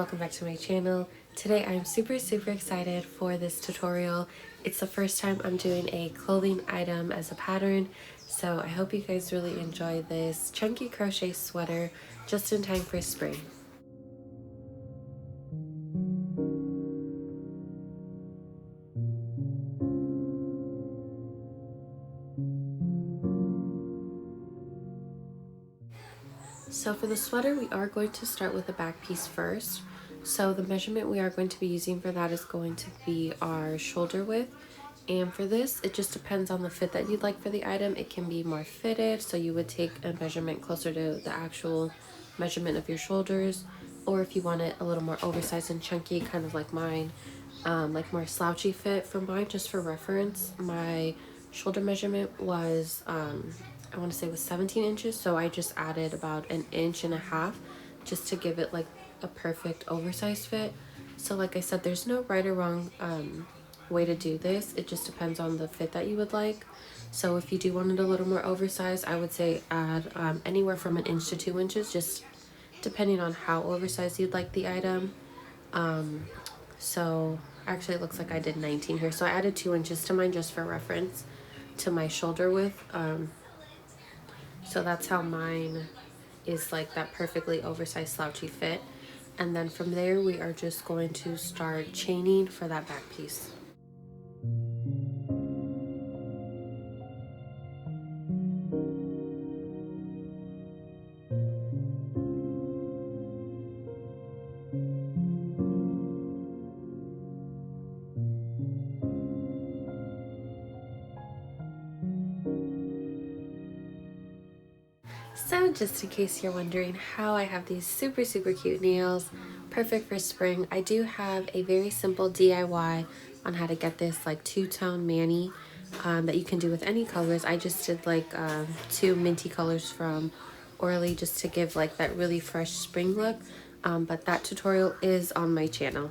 welcome back to my channel. Today I'm super excited for this tutorial. It's the first time I'm doing a clothing item as a pattern, so I hope you guys really enjoy this chunky crochet sweater just in time for spring. So for the sweater, we are going to start with the back piece first. So the measurement we are going to be using for that is going to be our shoulder width. And for this, it just depends on the fit that you'd like for the item. It can be more fitted, so you would take a measurement closer to the actual measurement of your shoulders. Or if you want it a little more oversized and chunky, kind of like mine, like more slouchy fit for mine, just for reference, my shoulder measurement was I want to say it was 17 inches, so I just added about 1.5 inches just to give it like a perfect oversized fit. So like I said, there's no right or wrong way to do this. It just depends on the fit that you would like. So if you do want it a little more oversized, I would say add anywhere from 1 inch to 2 inches, just depending on how oversized you'd like the item. So actually it looks like I did 19 here, so I added 2 inches to mine just for reference to my shoulder width. So that's how mine is, like that perfectly oversized slouchy fit. And then from there we are just going to start chaining for that back piece. So just in case you're wondering how I have these super cute nails, perfect for spring, I do have a very simple DIY on how to get this like two-tone mani that you can do with any colors. I just did like 2 minty colors from Orly just to give like that really fresh spring look, but that tutorial is on my channel.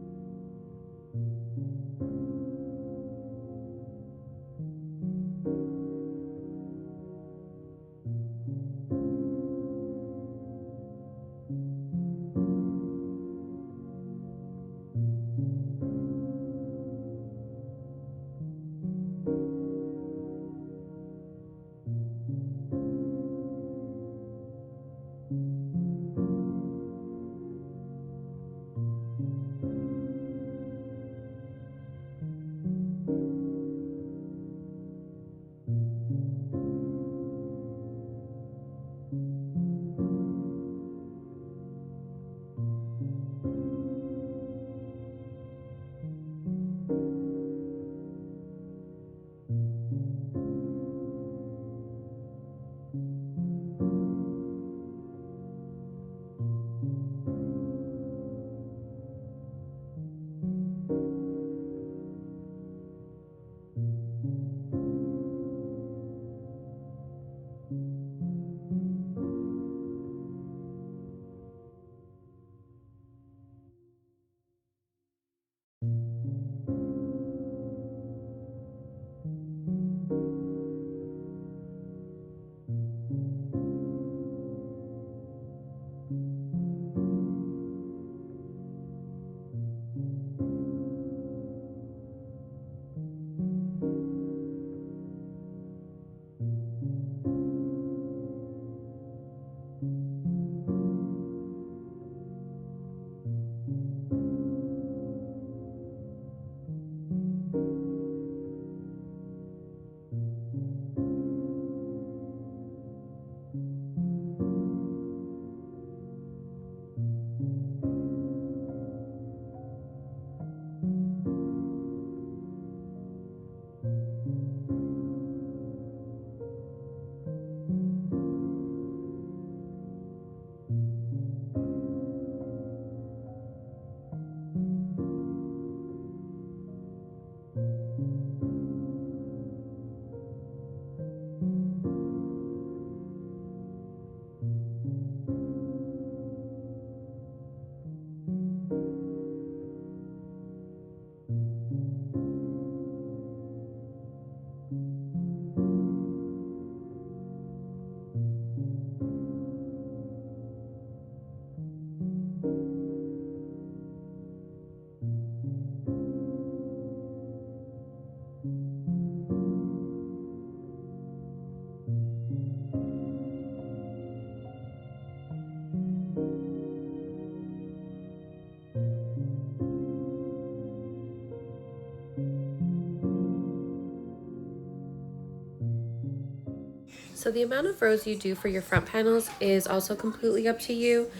So the amount of rows you do for your front panels is also completely up to you.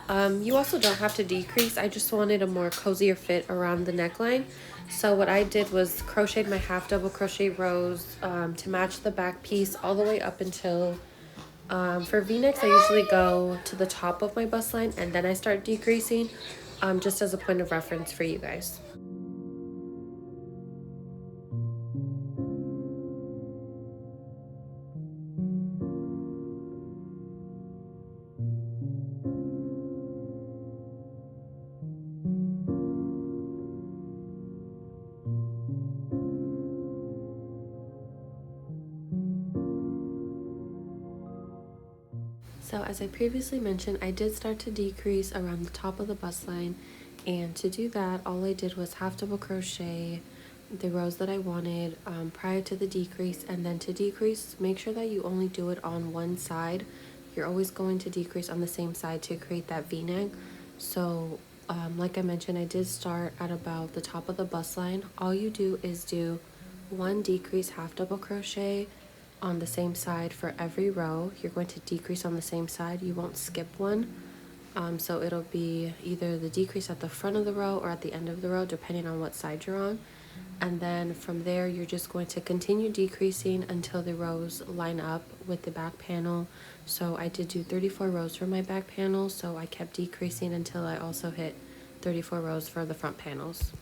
You also don't have to decrease. I just wanted a more cozier fit around the neckline. So what I did was crocheted my half double crochet rows to match the back piece all the way up until, for v-necks I usually go to the top of my bust line and then I start decreasing, just as a point of reference for you guys. So as I previously mentioned, I did start to decrease around the top of the bust line, and to do that all I did was half double crochet the rows that I wanted prior to the decrease. And then to decrease, make sure that you only do it on one side. You're always going to decrease on the same side to create that v-neck. So like I mentioned, I did start at about the top of the bust line. All you do is do one decrease half double crochet on the same side for every row. You're going to decrease on the same side, you won't skip one. So it'll be either the decrease at the front of the row or at the end of the row, depending on what side you're on. And then from there you're just going to continue decreasing until the rows line up with the back panel. So I did do 34 rows for my back panel, so I kept decreasing until I also hit 34 rows for the front panels.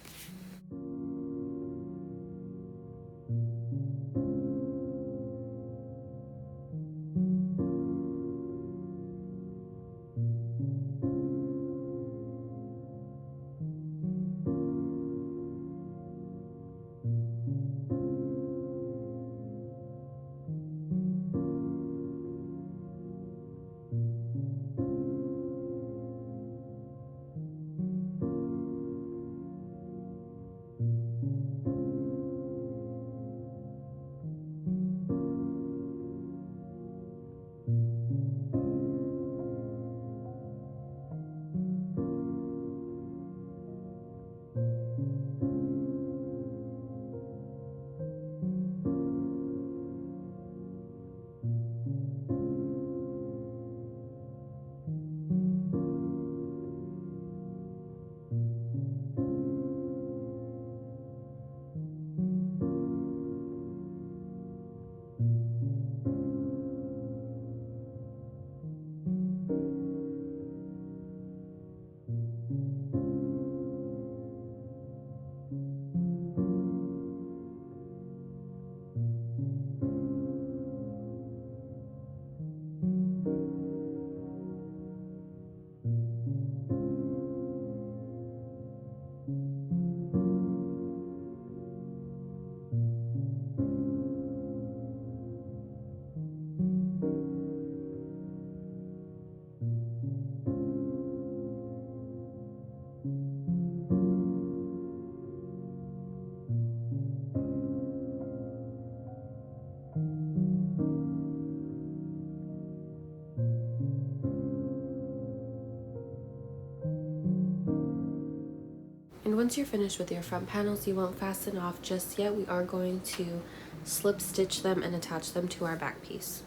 And once you're finished with your front panels, you won't fasten off just yet. We are going to slip stitch them and attach them to our back piece.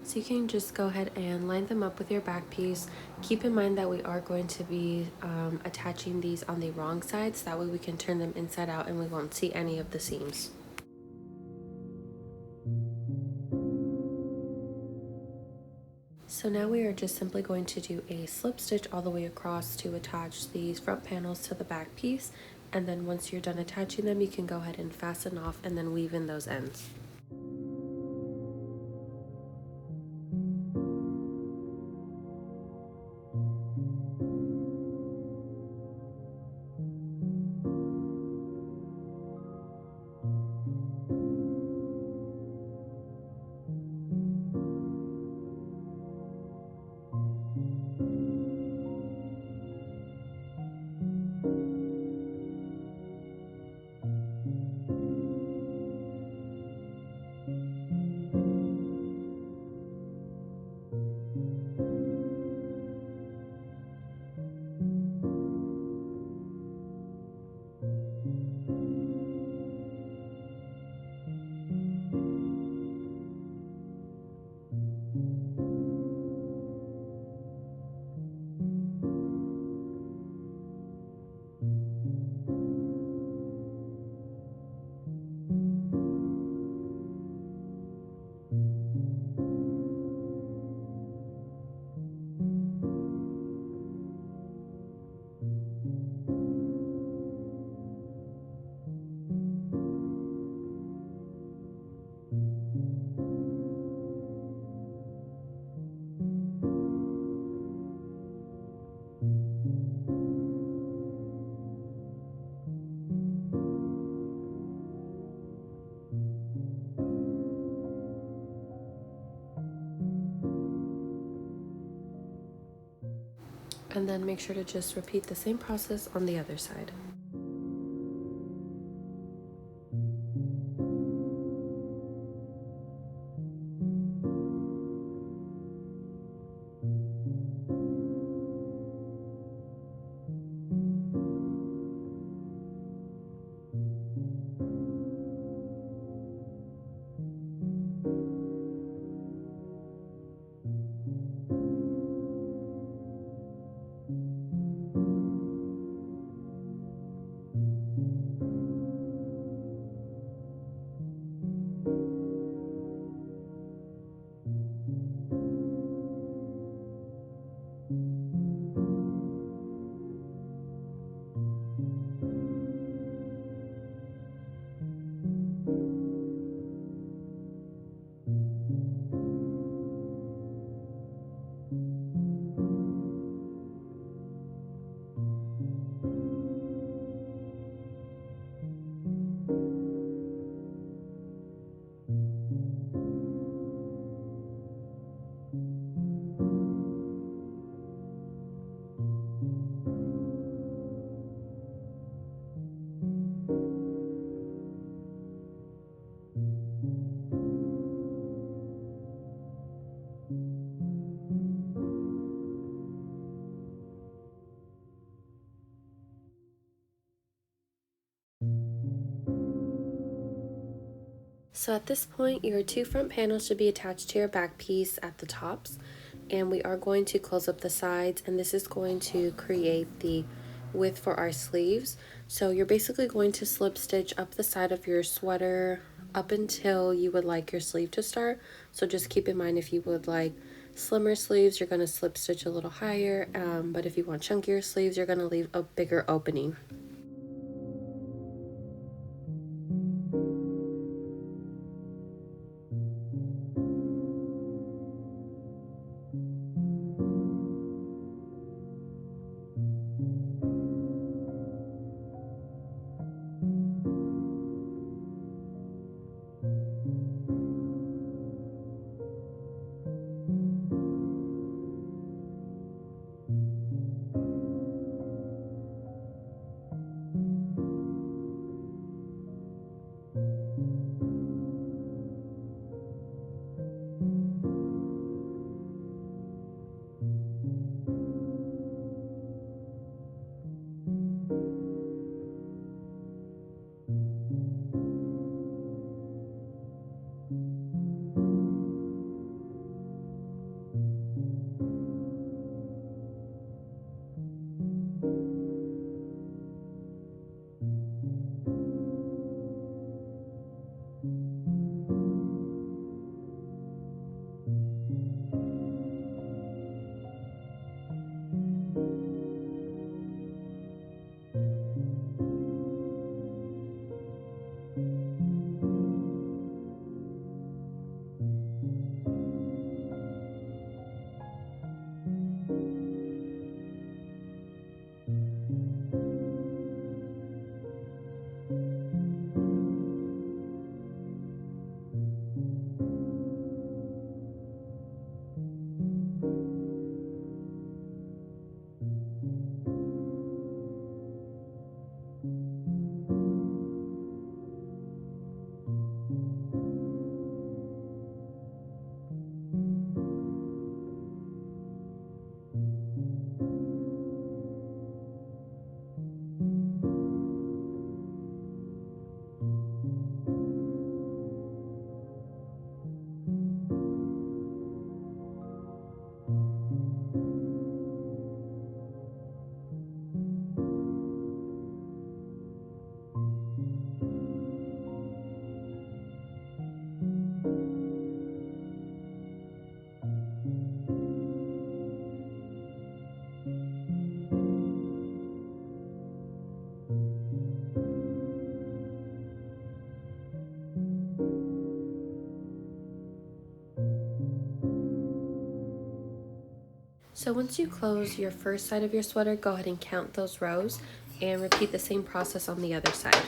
So you can just go ahead and line them up with your back piece. Keep in mind that we are going to be attaching these on the wrong sides. That way we can turn them inside out and we won't see any of the seams. So now we are just simply going to do a slip stitch all the way across to attach these front panels to the back piece. And then once you're done attaching them, you can go ahead and fasten off and then weave in those ends. And then make sure to just repeat the same process on the other side. So at this point, your two front panels should be attached to your back piece at the tops, and we are going to close up the sides, and this is going to create the width for our sleeves. So you're basically going to slip stitch up the side of your sweater up until you would like your sleeve to start. So just keep in mind, if you would like slimmer sleeves, you're going to slip stitch a little higher, but if you want chunkier sleeves, you're going to leave a bigger opening. So once you close your first side of your sweater, go ahead and count those rows and repeat the same process on the other side.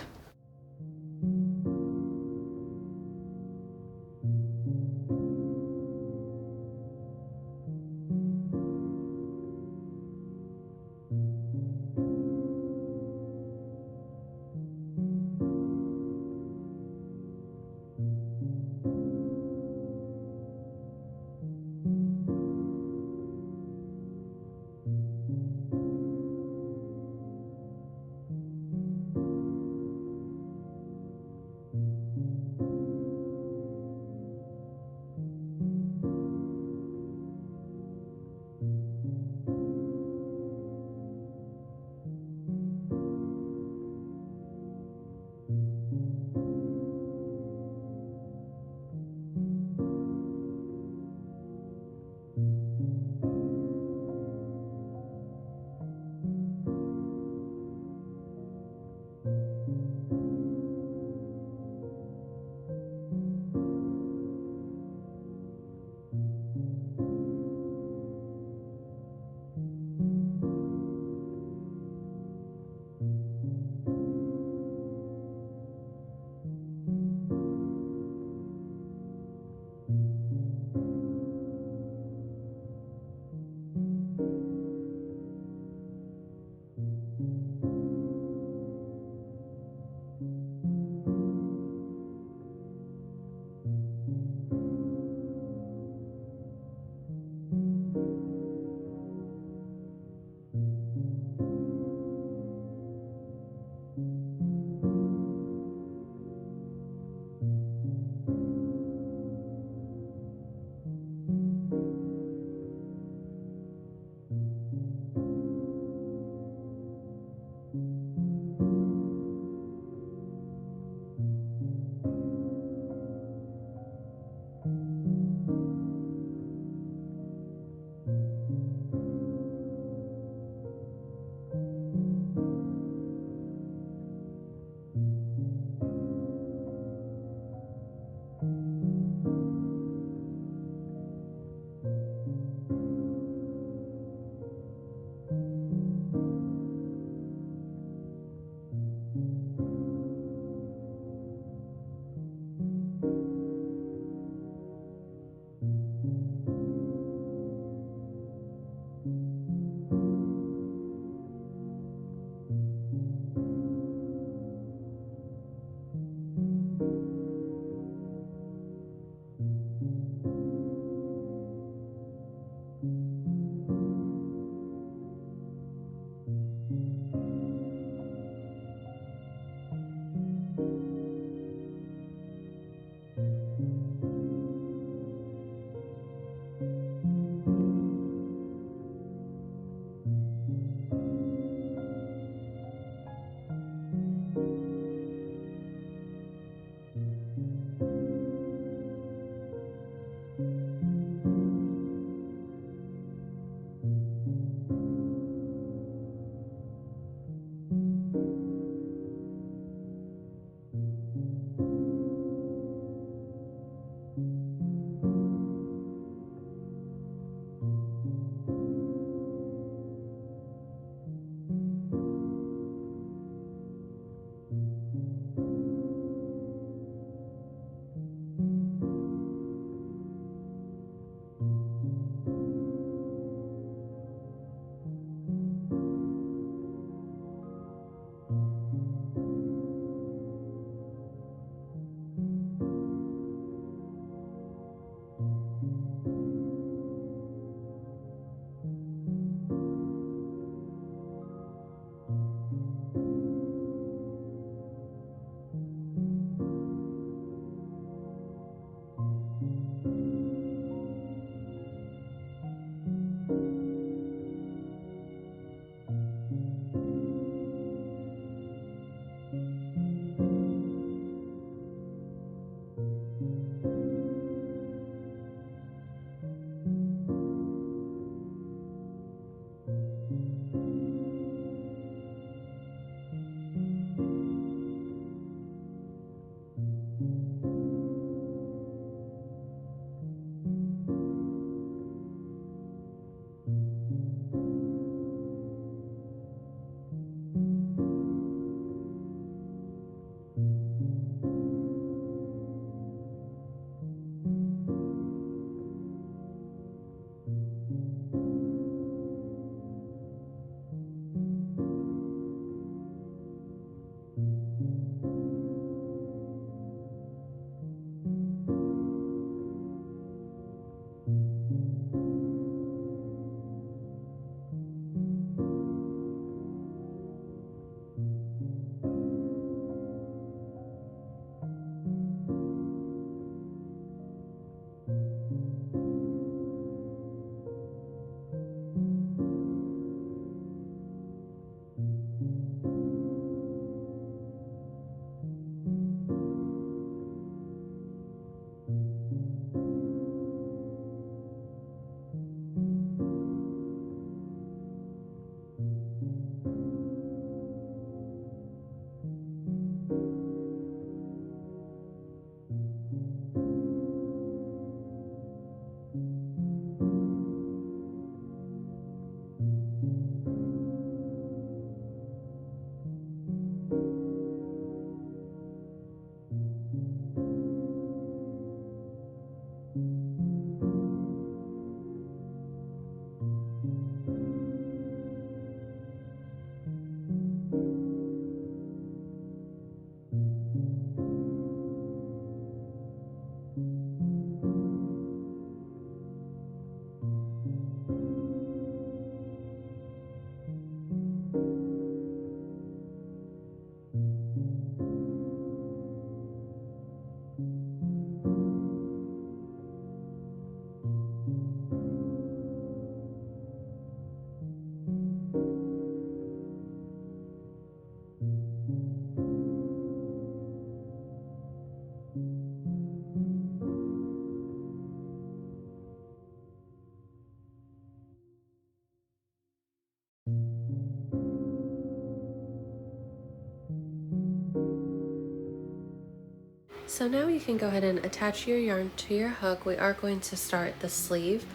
So now you can go ahead and attach your yarn to your hook. We are going to start the sleeve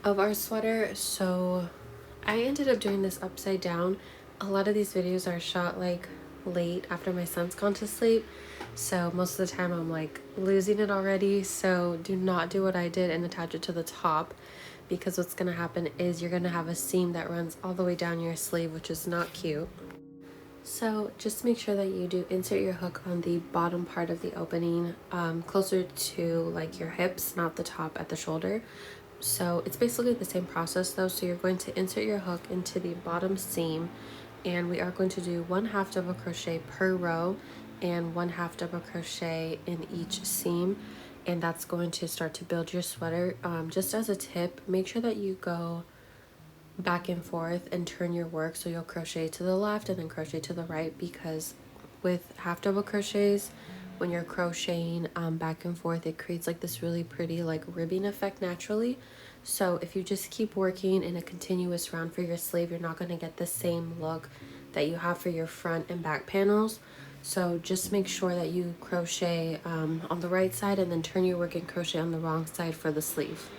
of our sweater. So I ended up doing this upside down. A lot of these videos are shot like late after my son's gone to sleep, so most of the time I'm like losing it already. So do not do what I did and attach it to the top, because what's going to happen is you're going to have a seam that runs all the way down your sleeve, which is not cute. So just make sure that you do insert your hook on the bottom part of the opening, closer to like your hips, not the top at the shoulder. So it's basically the same process though. So you're going to insert your hook into the bottom seam, and we are going to do 1/2 double crochet per row and 1/2 double crochet in each seam, and that's going to start to build your sweater. Just as a tip, make sure that you go back and forth and turn your work, so you'll crochet to the left and then crochet to the right, because with half double crochets, when you're crocheting back and forth, it creates like this really pretty like ribbing effect naturally. So if you just keep working in a continuous round for your sleeve, you're not going to get the same look that you have for your front and back panels. So just make sure that you crochet on the right side and then turn your work and crochet on the wrong side for the sleeve.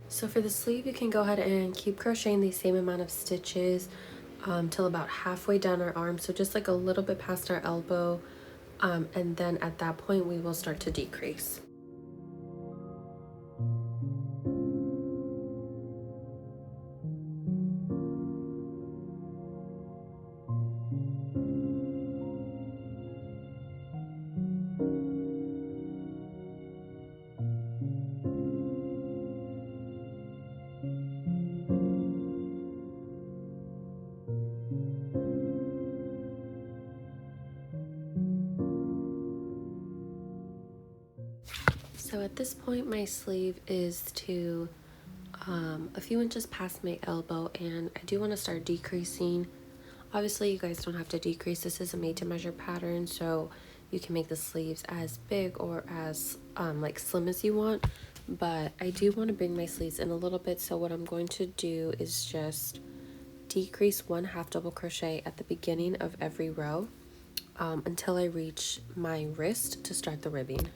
So for the sleeve, you can go ahead and keep crocheting the same amount of stitches till about halfway down our arm, so just like a little bit past our elbow, and then at that point we will start to decrease. So at this point my sleeve is to a few inches past my elbow, and I do want to start decreasing. Obviously you guys don't have to decrease, this is a made to measure pattern, so you can make the sleeves as big or as like slim as you want, but I do want to bring my sleeves in a little bit. So what I'm going to do is just decrease 1/2 double crochet at the beginning of every row until I reach my wrist to start the ribbing.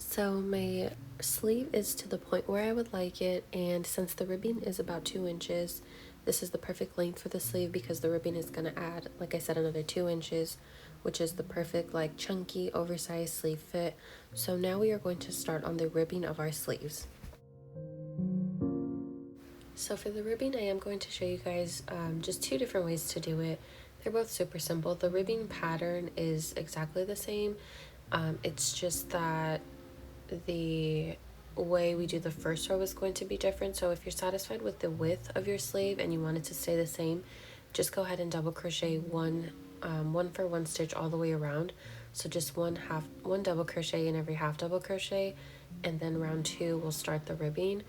So my sleeve is to the point where I would like it, and since the ribbing is about 2 inches, this is the perfect length for the sleeve because the ribbing is going to add, like I said, another 2 inches, which is the perfect like chunky oversized sleeve fit. So now we are going to start on the ribbing of our sleeves. So for the ribbing, I am going to show you guys just 2 different ways to do it. They're both super simple. The ribbing pattern is exactly the same. It's just that the way we do the first row is going to be different. So if you're satisfied with the width of your sleeve and you want it to stay the same, just go ahead and double crochet one for one stitch all the way around. So just one double crochet in every half double crochet, and then round 2 we'll start the ribbing.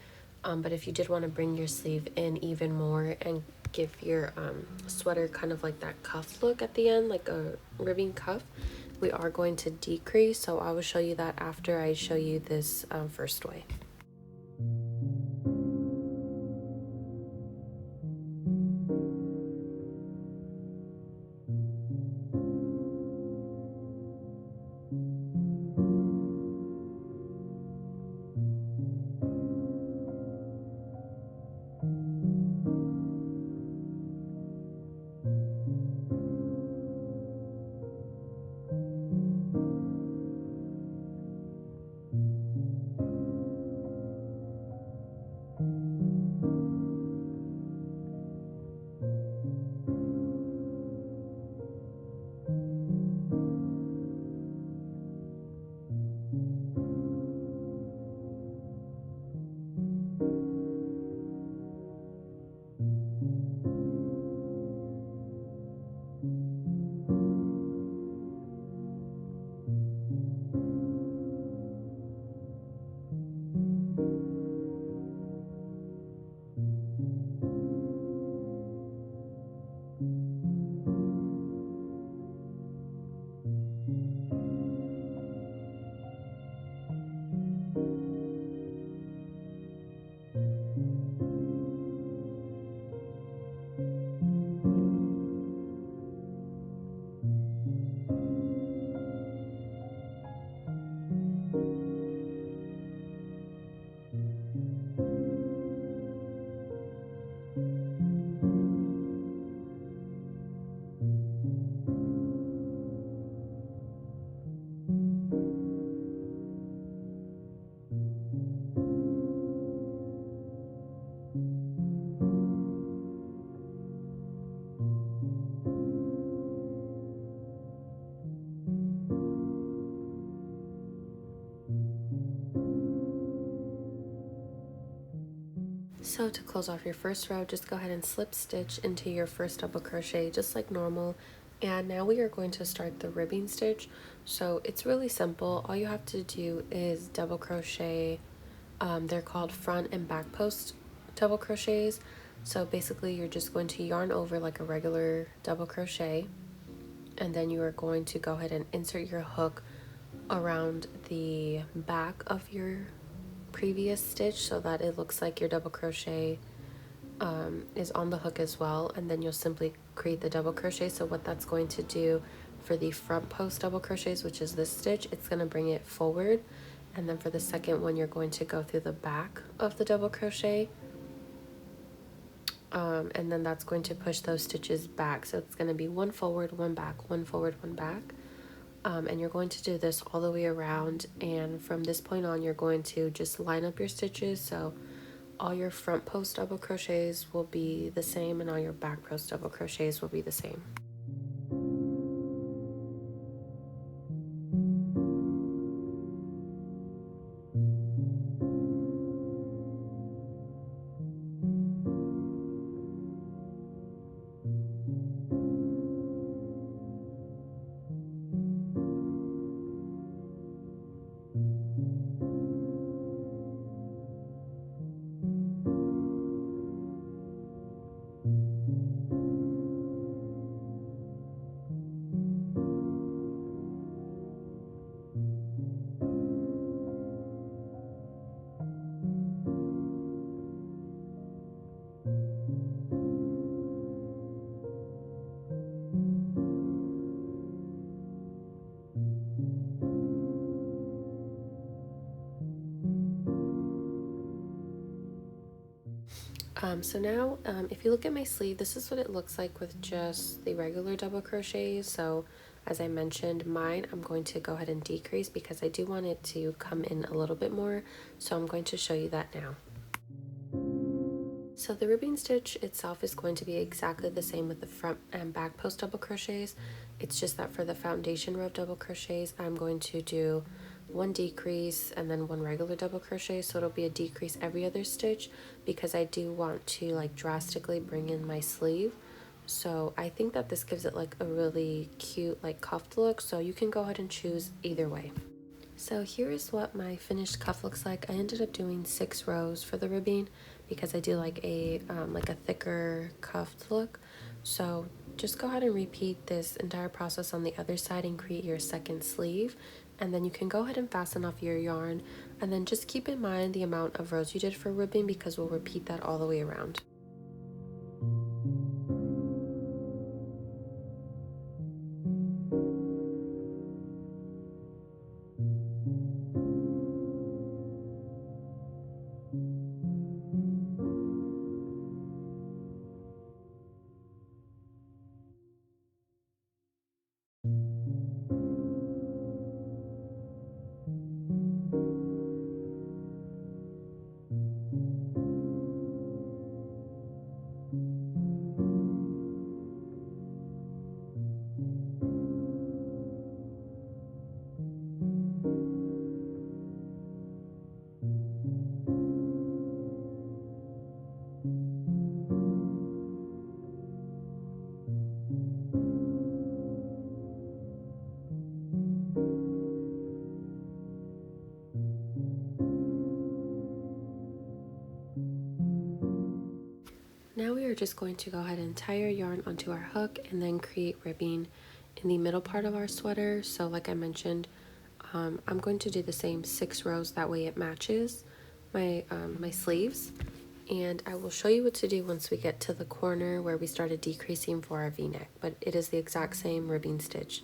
But if you did want to bring your sleeve in even more and give your sweater kind of like that cuff look at the end, like a ribbing cuff, we are going to decrease. So I will show you that after I show you this first way. So to close off your first row, just go ahead and slip stitch into your first double crochet just like normal. And now we are going to start the ribbing stitch. So it's really simple. All you have to do is double crochet. They're called front and back post double crochets. So basically you're just going to yarn over like a regular double crochet, and then you are going to go ahead and insert your hook around the back of your previous stitch so that it looks like your double crochet is on the hook as well, and then you'll simply create the double crochet. So what that's going to do for the front post double crochets, which is this stitch, it's going to bring it forward, and then for the second one you're going to go through the back of the double crochet, and then that's going to push those stitches back. So it's going to be one forward, one back, one forward, one back. And you're going to do this all the way around, and from this point on you're going to just line up your stitches. So all your front post double crochets will be the same and all your back post double crochets will be the same. So now if you look at my sleeve, this is what it looks like with just the regular double crochets. So as I mentioned, mine I'm going to go ahead and decrease because I do want it to come in a little bit more, so I'm going to show you that now. So the ribbing stitch itself is going to be exactly the same with the front and back post double crochets. It's just that for the foundation row of double crochets, I'm going to do one decrease and then one regular double crochet, so it'll be a decrease every other stitch because I do want to like drastically bring in my sleeve. So I think that this gives it like a really cute like cuffed look, so you can go ahead and choose either way. So here is what my finished cuff looks like. I ended up doing 6 rows for the ribbing because I do like a thicker cuffed look. So just go ahead and repeat this entire process on the other side and create your second sleeve, and then you can go ahead and fasten off your yarn, and then just keep in mind the amount of rows you did for ribbing because we'll repeat that all the way around. Now we are just going to go ahead and tie our yarn onto our hook and then create ribbing in the middle part of our sweater. So like I mentioned, I'm going to do the same 6 rows, that way it matches my sleeves, and I will show you what to do once we get to the corner where we started decreasing for our v-neck, but it is the exact same ribbing stitch.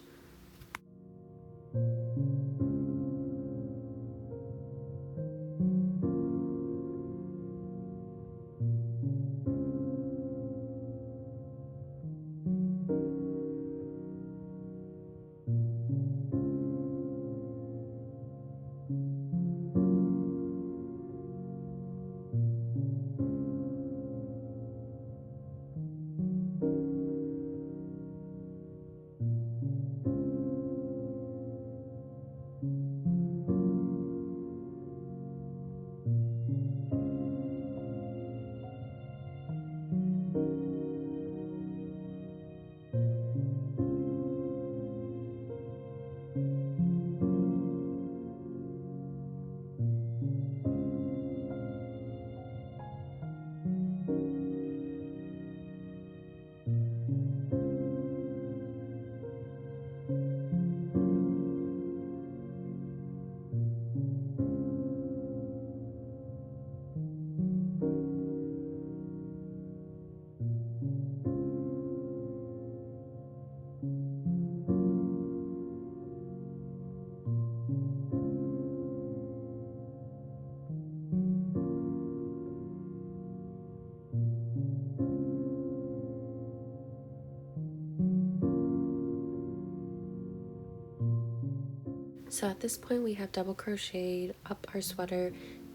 So at this point we have double crocheted up our sweater,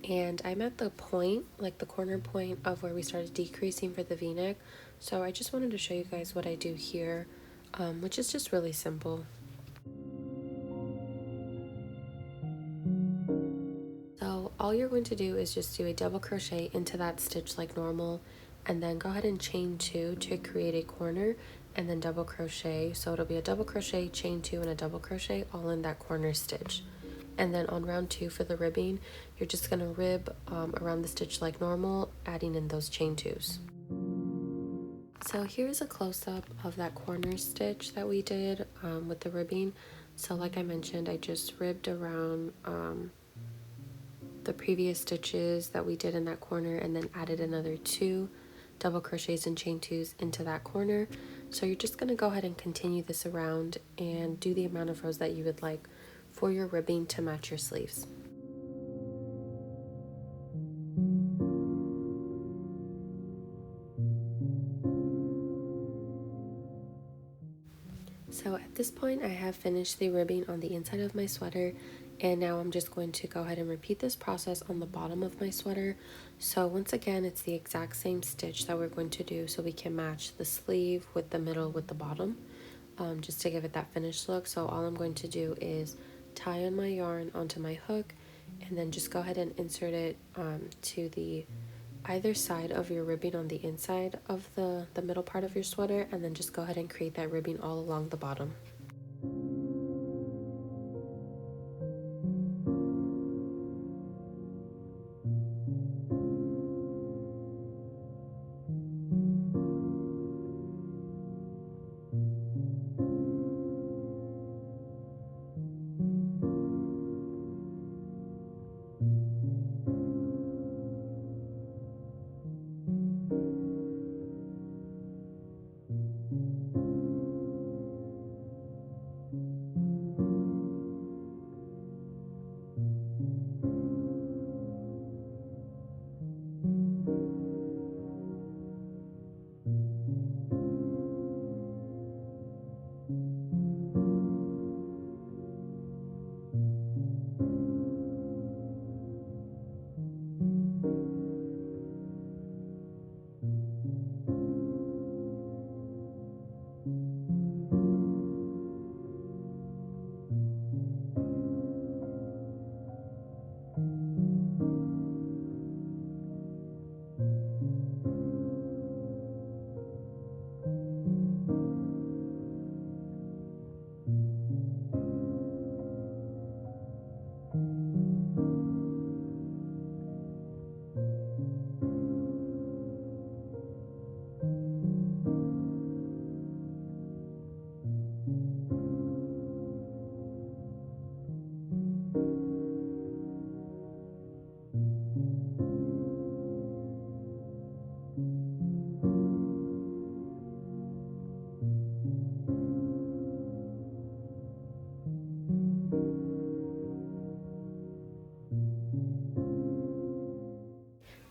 and I'm at the point, like the corner point of where we started decreasing for the v-neck. So I just wanted to show you guys what I do here, which is just really simple. So all you're going to do is just do a double crochet into that stitch like normal, and then go ahead and chain 2 to create a corner, and then double crochet. So it'll be a double crochet, chain 2, and a double crochet all in that corner stitch. And then on round 2 for the ribbing, you're just going to rib around the stitch like normal, adding in those chain 2s. So here's a close-up of that corner stitch that we did with the ribbing. So like I mentioned, I just ribbed around the previous stitches that we did in that corner, and then added another 2 double crochets and chain 2s into that corner. So you're just going to go ahead and continue this around and do the amount of rows that you would like for your ribbing to match your sleeves. this point, I have finished the ribbing on the inside of my sweater, and now I'm just going to go ahead and repeat this process on the bottom of my sweater. So once again, it's the exact same stitch that we're going to do so we can match the sleeve with the middle with the bottom, just to give it that finished look. So all I'm going to do is tie on my yarn onto my hook, and then just go ahead and insert it to the either side of your ribbing on the inside of the middle part of your sweater, and then just go ahead and create that ribbing all along the bottom.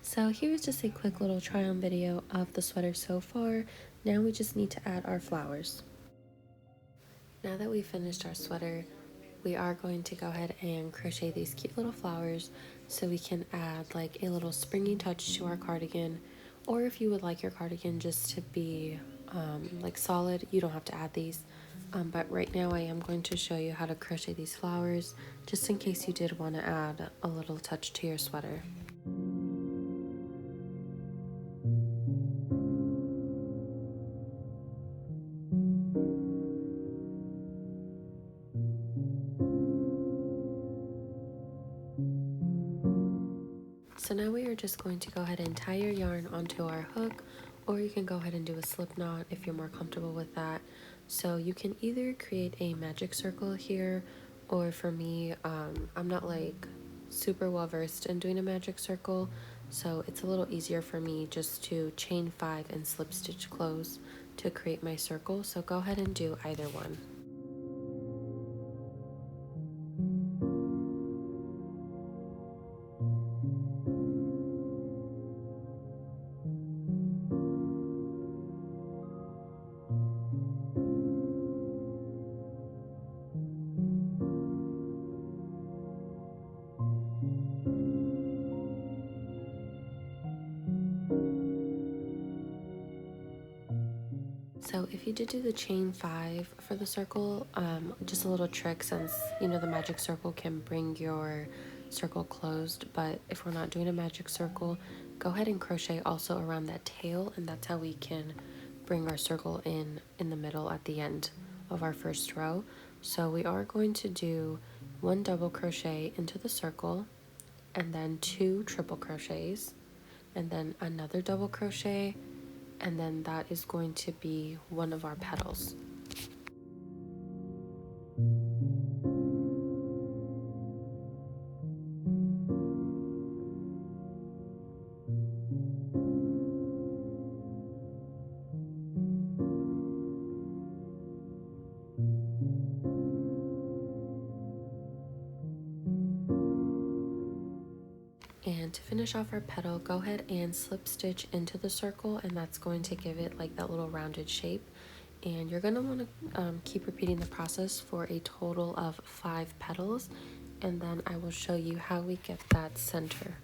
So here's just a quick little try on video of the sweater so far. Now we just need to add our flowers. Now that we've finished our sweater, we are going to go ahead and crochet these cute little flowers so we can add like a little springy touch to our cardigan. Or if you would like your cardigan just to be like solid, you don't have to add these. But right now I am going to show you how to crochet these flowers just in case you did want to add a little touch to your sweater. So now we are just going to go ahead and tie your yarn onto our hook, or you can go ahead and do a slip knot if you're more comfortable with that. So you can either create a magic circle here, or for me, I'm not like super well versed in doing a magic circle, so it's a little easier for me just to chain 5 and slip stitch close to create my circle. So go ahead and do either one. So if you did do the chain 5 for the circle, just a little trick, since you know the magic circle can bring your circle closed, but if we're not doing a magic circle, go ahead and crochet also around that tail, and that's how we can bring our circle in the middle at the end of our first row. So we are going to do 1 double crochet into the circle, and then 2 triple crochets, and then another double crochet, and then that is going to be one of our petals. And to finish off our petal, go ahead and slip stitch into the circle, and that's going to give it like that little rounded shape. And you're going to want to keep repeating the process for a total of 5 petals, and then I will show you how we get that center.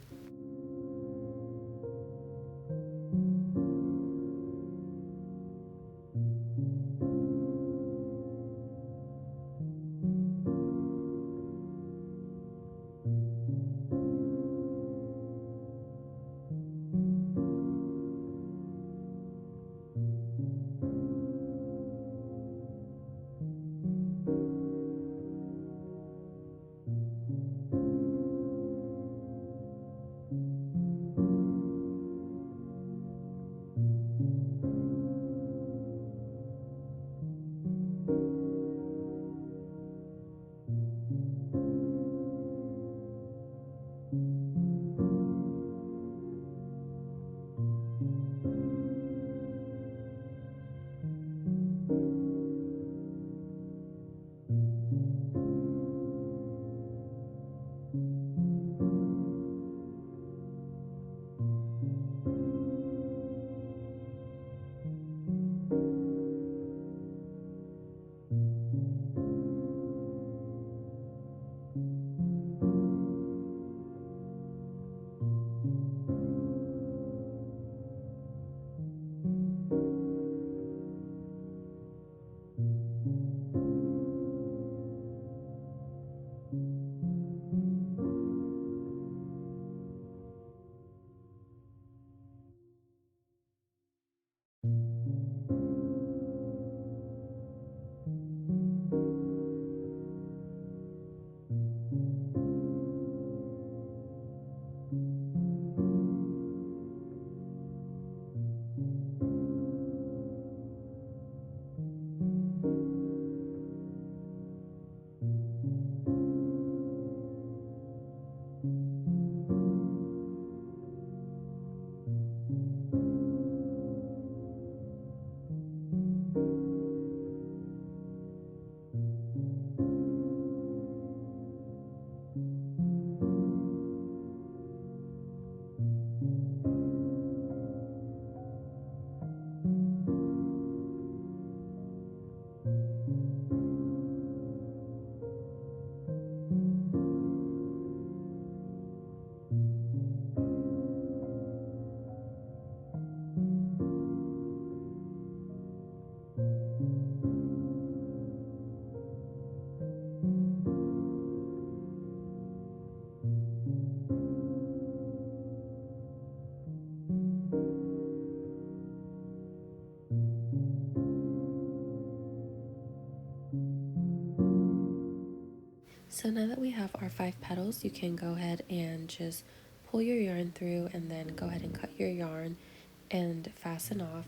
So now that we have our 5 petals, you can go ahead and just pull your yarn through and then go ahead and cut your yarn and fasten off.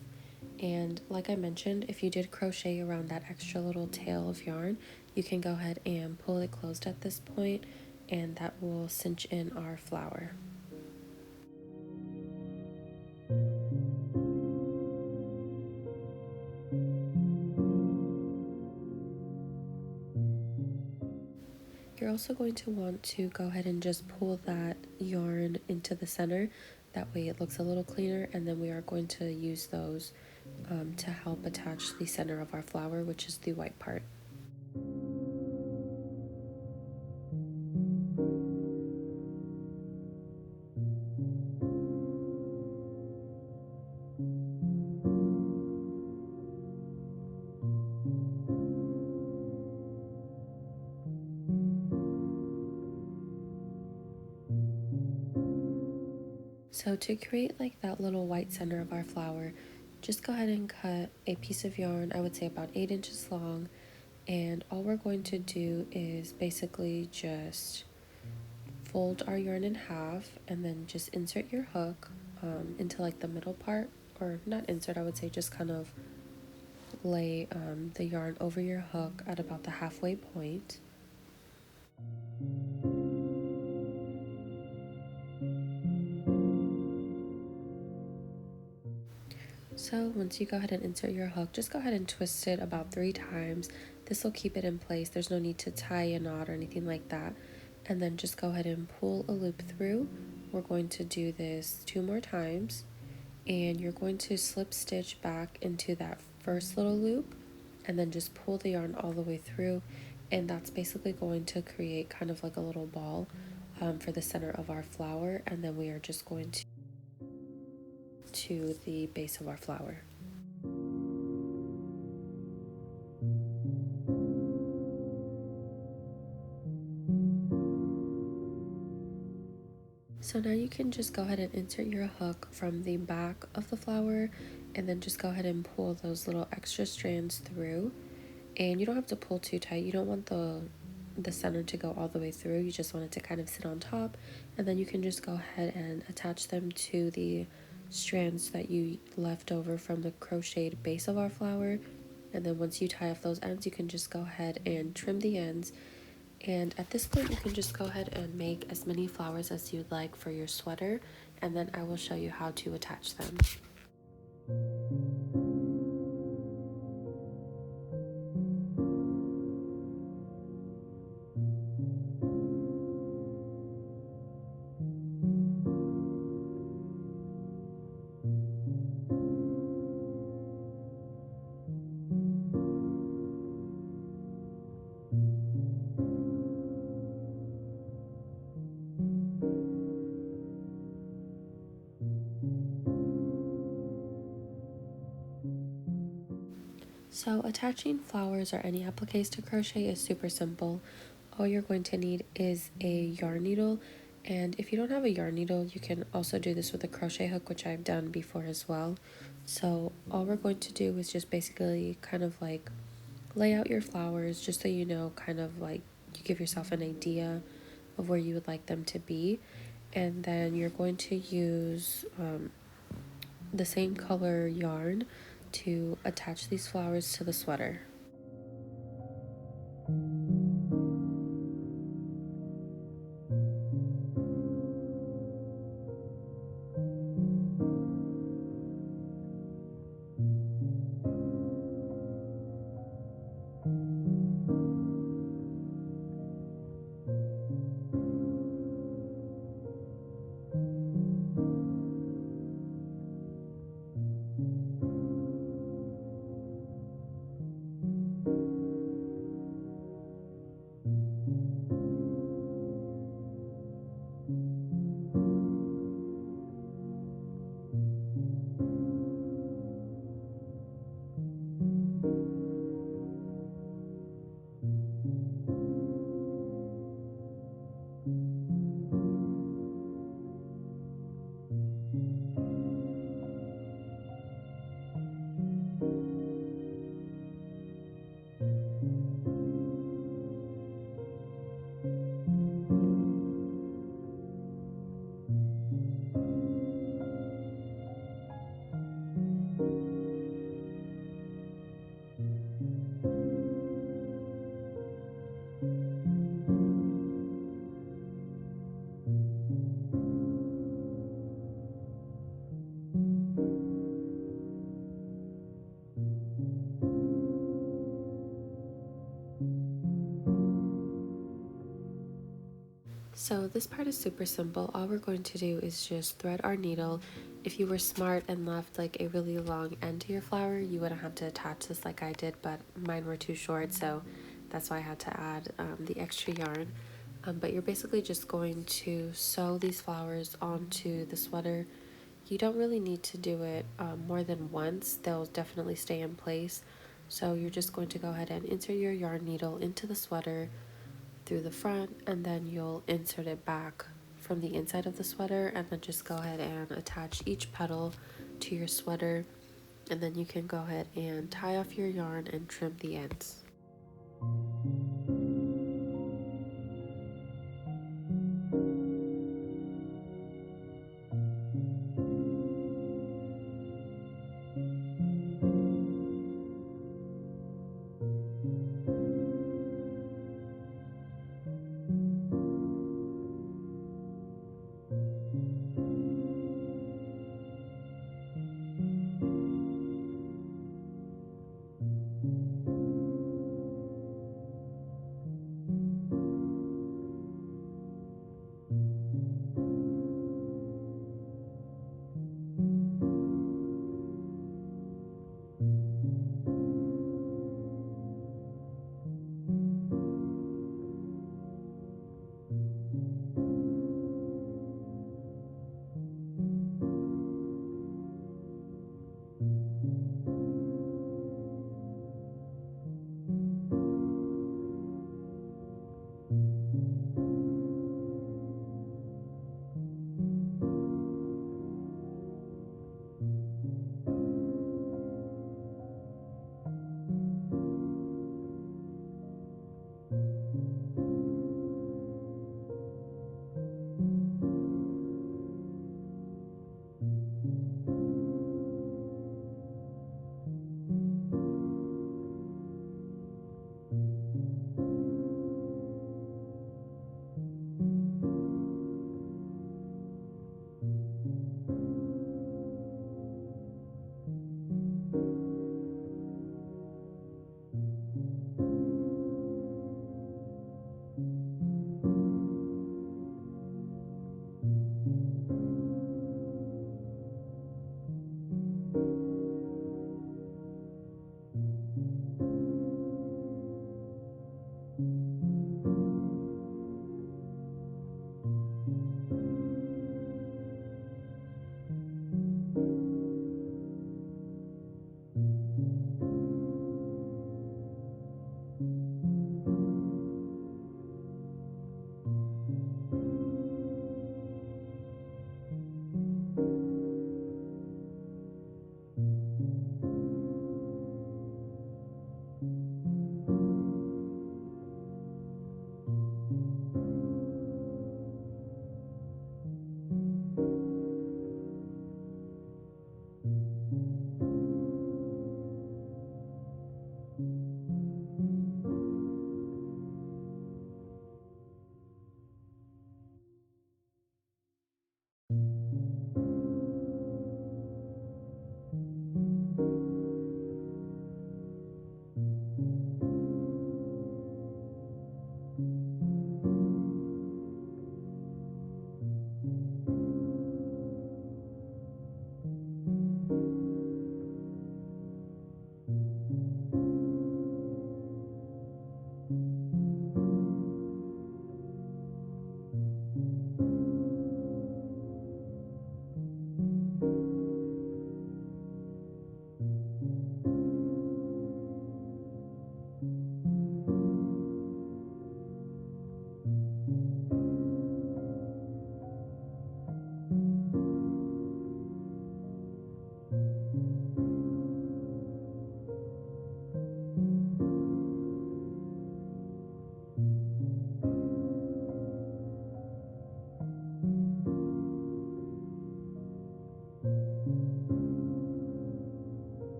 And like I mentioned, if you did crochet around that extra little tail of yarn, you can go ahead and pull it closed at this point, and that will cinch in our flower. You're also going to want to go ahead and just pull that yarn into the center. That way it looks a little cleaner, and then we are going to use those to help attach the center of our flower, which is the white part. So to create like that little white center of our flower, just go ahead and cut a piece of yarn, I would say about 8 inches long, and all we're going to do is basically just fold our yarn in half and then just insert your hook into like the middle part, or not insert, I would say just kind of lay the yarn over your hook at about the halfway point. So once you go ahead and insert your hook, just go ahead and twist it about 3 times. This will keep it in place. There's no need to tie a knot or anything like that. And then just go ahead and pull a loop through. We're going to do this 2 more times. And you're going to slip stitch back into that first little loop and then just pull the yarn all the way through, and that's basically going to create kind of like a little ball for the center of our flower, and then we are just going to the base of our flower. So now you can just go ahead and insert your hook from the back of the flower, and then just go ahead and pull those little extra strands through. And you don't have to pull too tight. You don't want the center to go all the way through. You just want it to kind of sit on top, and then you can just go ahead and attach them to the strands that you left over from the crocheted base of our flower. And then once you tie off those ends, you can just go ahead and trim the ends. And at this point, you can just go ahead and make as many flowers as you'd like for your sweater, and then I will show you how to attach them. So attaching flowers or any appliques to crochet is super simple. All you're going to need is a yarn needle, and if you don't have a yarn needle, you can also do this with a crochet hook, which I've done before as well. So all we're going to do is just basically kind of like lay out your flowers, just so you know, kind of like you give yourself an idea of where you would like them to be. And then you're going to use the same color yarn to attach these flowers to the sweater. So this part is super simple. All we're going to do is just thread our needle. If you were smart and left like a really long end to your flower, you wouldn't have to attach this like I did, but mine were too short, so that's why I had to add the extra yarn. But you're basically just going to sew these flowers onto the sweater. You don't really need to do it more than once. They'll definitely stay in place. So you're just going to go ahead and insert your yarn needle into the sweater through the front, and then you'll insert it back from the inside of the sweater, and then just go ahead and attach each petal to your sweater, and then you can go ahead and tie off your yarn and trim the ends.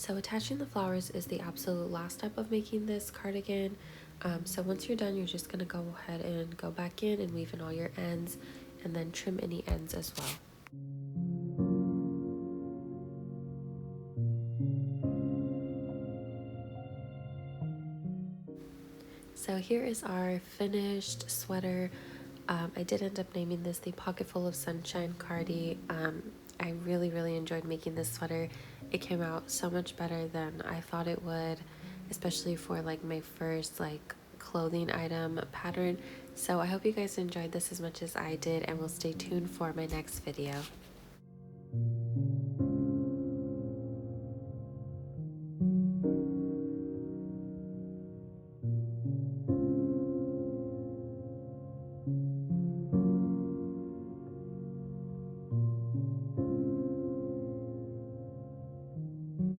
So attaching the flowers is the absolute last step of making this cardigan. So once you're done, you're just going to go ahead and go back in and weave in all your ends and then trim any ends as well. So here is our finished sweater. I did end up naming this the Pocket Full of Sunshine Cardi. I really enjoyed making this sweater. It came out so much better than I thought it would, especially for like my first like clothing item pattern. So I hope you guys enjoyed this as much as I did, and will stay tuned for my next video.